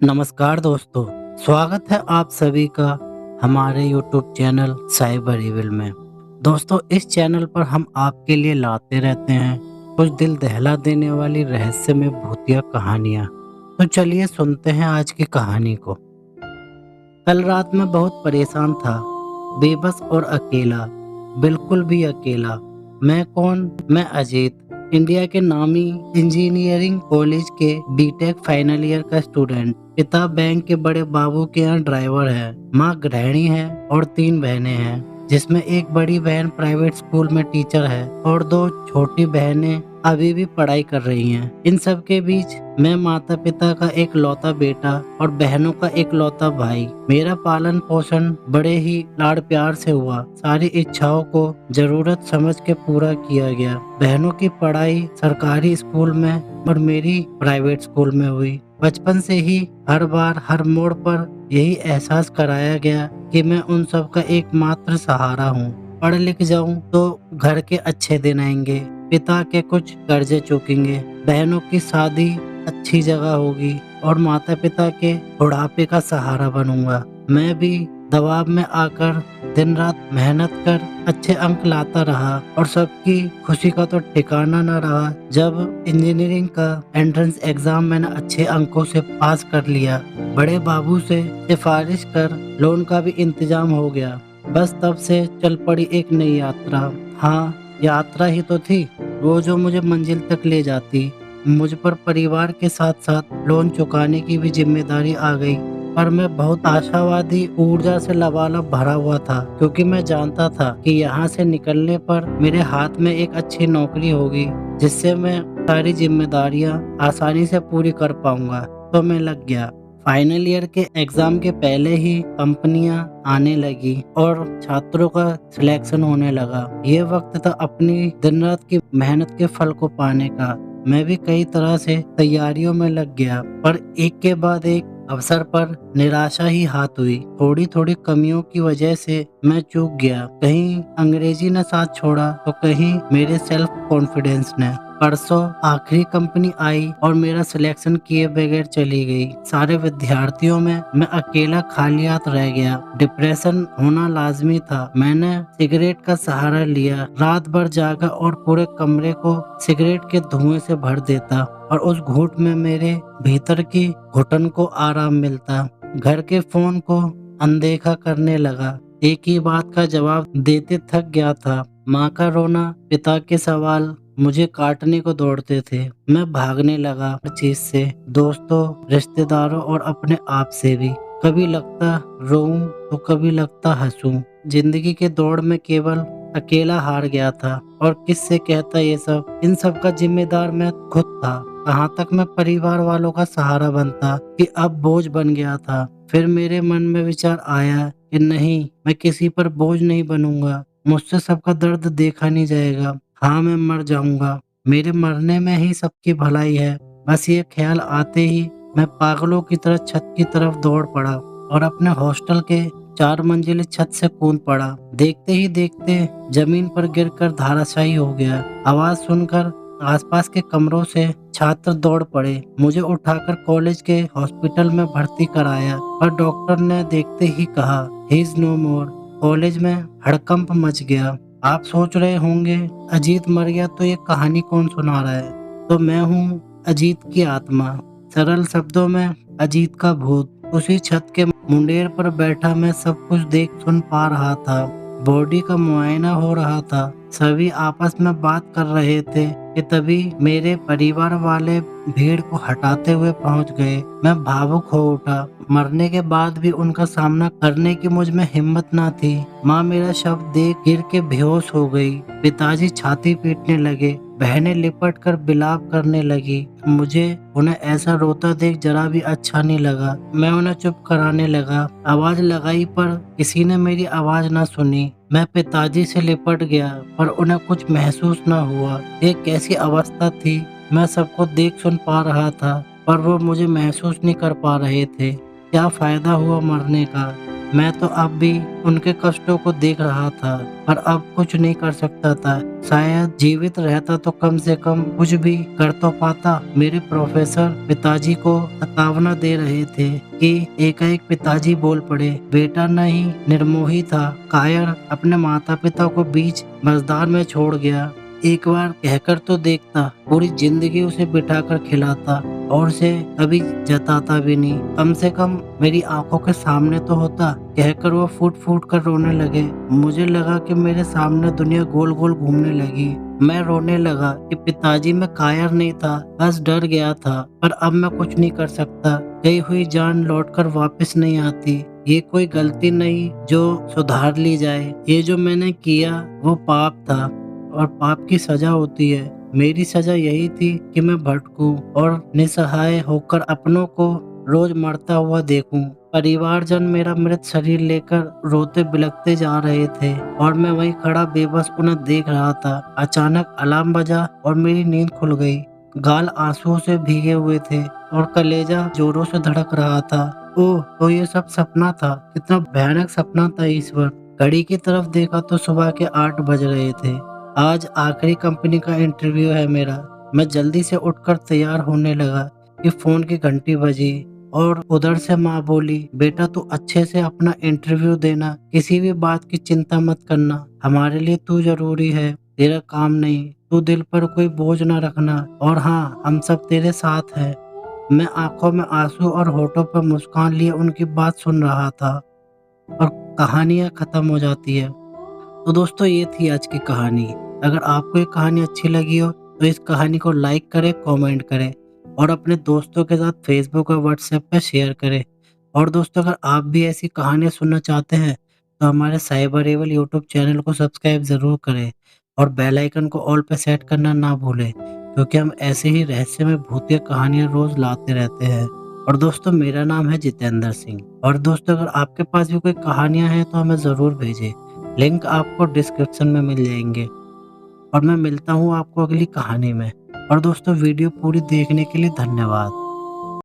नमस्कार दोस्तों, स्वागत है आप सभी का हमारे YouTube चैनल साइबर इविल में। दोस्तों, इस चैनल पर हम आपके लिए लाते रहते हैं कुछ दिल दहला देने वाली रहस्यमय भूतिया कहानियाँ। तो चलिए सुनते हैं आज की कहानी को। कल रात मैं बहुत परेशान था, बेबस और अकेला, बिल्कुल भी अकेला। मैं कौन? मैं अजीत, इंडिया के नामी इंजीनियरिंग कॉलेज के बीटेक फाइनल ईयर का स्टूडेंट। पिता बैंक के बड़े बाबू के यहाँ ड्राइवर है, माँ गृहिणी है और 3 बहनें हैं, जिसमें एक बड़ी बहन प्राइवेट स्कूल में टीचर है और 2 छोटी बहनें अभी भी पढ़ाई कर रही हैं। इन सब के बीच मैं माता पिता का एक लौता बेटा और बहनों का एक लौता भाई। मेरा पालन पोषण बड़े ही लाड़ प्यार से हुआ। सारी इच्छाओं को जरूरत समझ के पूरा किया गया। बहनों की पढ़ाई सरकारी स्कूल में और मेरी प्राइवेट स्कूल में हुई। बचपन से ही हर बार हर मोड़ पर यही एहसास कराया गया कि मैं उन सब का एकमात्र सहारा हूँ। पढ़ लिख जाऊं तो घर के अच्छे दिन आएंगे, पिता के कुछ कर्जे चुकेंगे, बहनों की शादी अच्छी जगह होगी और माता पिता के बुढ़ापे का सहारा बनूंगा। मैं भी दबाव में आकर दिन रात मेहनत कर अच्छे अंक लाता रहा और सबकी खुशी का तो ठिकाना न रहा। जब इंजीनियरिंग का एंट्रेंस एग्जाम मैंने अच्छे अंकों से पास कर लिया, बड़े बाबू से सिफारिश कर लोन का भी इंतजाम हो गया। बस तब से चल पड़ी एक नई यात्रा। हाँ, यात्रा ही तो थी, वो जो मुझे मंजिल तक ले जाती। मुझ पर परिवार के साथ साथ लोन चुकाने की भी जिम्मेदारी आ गई, पर मैं बहुत आशावादी ऊर्जा से लबालब भरा हुआ था, क्योंकि मैं जानता था कि यहाँ से निकलने पर मेरे हाथ में एक अच्छी नौकरी होगी, जिससे मैं सारी जिम्मेदारियाँ आसानी से पूरी कर पाऊंगा। तो मैं लग गया। फाइनल ईयर के एग्जाम के पहले ही कंपनियां आने लगी और छात्रों का सिलेक्शन होने लगा। ये वक्त था अपनी दिन रात की मेहनत के फल को पाने का। मैं भी कई तरह से तैयारियों में लग गया, पर एक के बाद एक अवसर पर निराशा ही हाथ हुई। थोड़ी थोड़ी कमियों की वजह से मैं चूक गया। कहीं अंग्रेजी ने साथ छोड़ा तो कहीं मेरे सेल्फ कॉन्फिडेंस ने। परसों आखिरी कंपनी आई और मेरा सिलेक्शन किए बगैर चली गई। सारे विद्यार्थियों में मैं अकेला खाली हाथ रह गया। डिप्रेशन होना लाजमी था। मैंने सिगरेट का सहारा लिया, रात भर जागा और पूरे कमरे को सिगरेट के धुएं से भर देता और उस घूंट में मेरे भीतर की घुटन को आराम मिलता। घर के फोन को अनदेखा करने लगा। एक ही बात का जवाब देते थक गया था। माँ का रोना, पिता के सवाल मुझे काटने को दौड़ते थे। मैं भागने लगा हर चीज से, दोस्तों, रिश्तेदारों और अपने आप से भी। कभी लगता रोऊं तो कभी लगता हंसूं। जिंदगी के दौड़ में केवल अकेला हार गया था और किससे कहता ये सब। इन सब का जिम्मेदार मैं खुद था। कहाँ तक मैं परिवार वालों का सहारा बनता कि अब बोझ बन गया था। फिर मेरे मन में विचार आया कि नहीं, मैं किसी पर बोझ नहीं बनूंगा। मुझसे सबका दर्द देखा नहीं जाएगा। हाँ, मैं मर जाऊंगा, मेरे मरने में ही सबकी भलाई है। बस ये ख्याल आते ही मैं पागलों की तरह छत की तरफ दौड़ पड़ा और अपने हॉस्टल के 4 मंजिली छत से कूद पड़ा। देखते ही देखते जमीन पर गिरकर धराशायी हो गया। आवाज सुनकर आसपास के कमरों से छात्र दौड़ पड़े। मुझे उठाकर कॉलेज के हॉस्पिटल में भर्ती कराया, पर डॉक्टर ने देखते ही कहा, he is no more. College में हड़कंप मच गया। आप सोच रहे होंगे, अजीत मर गया तो ये कहानी कौन सुना रहा है? तो मैं हूँ अजीत की आत्मा, सरल शब्दों में अजीत का भूत। उसी छत के मुंडेर पर बैठा मैं सब कुछ देख सुन पा रहा था। बॉडी का मुआयना हो रहा था, सभी आपस में बात कर रहे थे कि तभी मेरे परिवार वाले भीड़ को हटाते हुए पहुंच गए। मैं भावुक हो उठा। मरने के बाद भी उनका सामना करने की मुझ में हिम्मत ना थी। माँ मेरा शव देख गिर के बेहोश हो गई। पिताजी छाती पीटने लगे। बहनें लिपट कर बिलाप करने लगी। मुझे उन्हें ऐसा रोता देख जरा भी अच्छा नहीं लगा। मैं उन्हें चुप कराने लगा। आवाज लगाई पर किसी ने मेरी आवाज ना सुनी। मैं पिताजी से लिपट गया पर उन्हें कुछ महसूस न हुआ। ये कैसी अवस्था थी? मैं सबको देख सुन पा रहा था पर वो मुझे महसूस नहीं कर पा रहे थे। क्या फायदा हुआ मरने का? मैं तो अब भी उनके कष्टों को देख रहा था, पर अब कुछ नहीं कर सकता था। शायद जीवित रहता तो कम से कम कुछ भी कर तो पाता। मेरे प्रोफेसर पिताजी को चेतावना दे रहे थे कि एकाएक पिताजी बोल पड़े, बेटा नहीं निर्मोही था, कायर अपने माता पिता को बीच मझधार में छोड़ गया। एक बार कहकर तो देखता, पूरी जिंदगी उसे बिठाकर खिलाता और उसे कभी जताता भी नहीं। कम से कम मेरी आंखों के सामने तो होता। कहकर वो फूट फूट कर रोने लगे। मुझे लगा कि मेरे सामने दुनिया गोल गोल घूमने लगी। मैं रोने लगा कि पिताजी मैं कायर नहीं था, बस डर गया था। पर अब मैं कुछ नहीं कर सकता। गई हुई जान लौटकर वापस नहीं आती। ये कोई गलती नहीं जो सुधार ली जाए। ये जो मैंने किया वो पाप था और पाप की सजा होती है। मेरी सजा यही थी कि मैं भटकूं और निसहाय होकर अपनों को रोज मरता हुआ देखूं। परिवारजन मेरा मृत शरीर लेकर रोते बिलखते जा रहे थे और मैं वहीं खड़ा बेबस उन्हें देख रहा था। अचानक अलार्म बजा और मेरी नींद खुल गई। गाल आंसुओं से भीगे हुए थे और कलेजा जोरों से धड़क रहा था। ओह, तो ये सब सपना था। कितना भयानक सपना था ईश्वर। घड़ी की तरफ देखा तो सुबह के 8 बज रहे थे। आज आखिरी कंपनी का इंटरव्यू है मेरा। मैं जल्दी से उठकर तैयार होने लगा कि फोन की घंटी बजी और उधर से माँ बोली, बेटा तू अच्छे से अपना इंटरव्यू देना, किसी भी बात की चिंता मत करना। हमारे लिए तू जरूरी है, तेरा काम नहीं। तू दिल पर कोई बोझ ना रखना और हाँ, हम सब तेरे साथ हैं। मैं आंखों में आंसू और होठों पर मुस्कान लिए उनकी बात सुन रहा था और कहानियां खत्म हो जाती है। तो दोस्तों, ये थी आज की कहानी। अगर आपको ये कहानी अच्छी लगी हो तो इस कहानी को लाइक करें, कमेंट करें और अपने दोस्तों के साथ फेसबुक और व्हाट्सएप पर शेयर करें। और दोस्तों, अगर आप भी ऐसी कहानियाँ सुनना चाहते हैं तो हमारे साइबर एवल यूट्यूब चैनल को सब्सक्राइब ज़रूर करें और बेल आइकन को ऑल पे सेट करना ना भूलें, क्योंकि हम ऐसे ही रहस्यमय भूतिया कहानियाँ रोज़ लाते रहते हैं। और दोस्तों, मेरा नाम है जितेंद्र सिंह। और दोस्तों, अगर आपके पास भी कोई कहानियाँ हैं तो हमें ज़रूर भेजें। लिंक आपको डिस्क्रिप्शन में मिल जाएंगे। और मैं मिलता हूँ आपको अगली कहानी में। और दोस्तों, वीडियो पूरी देखने के लिए धन्यवाद।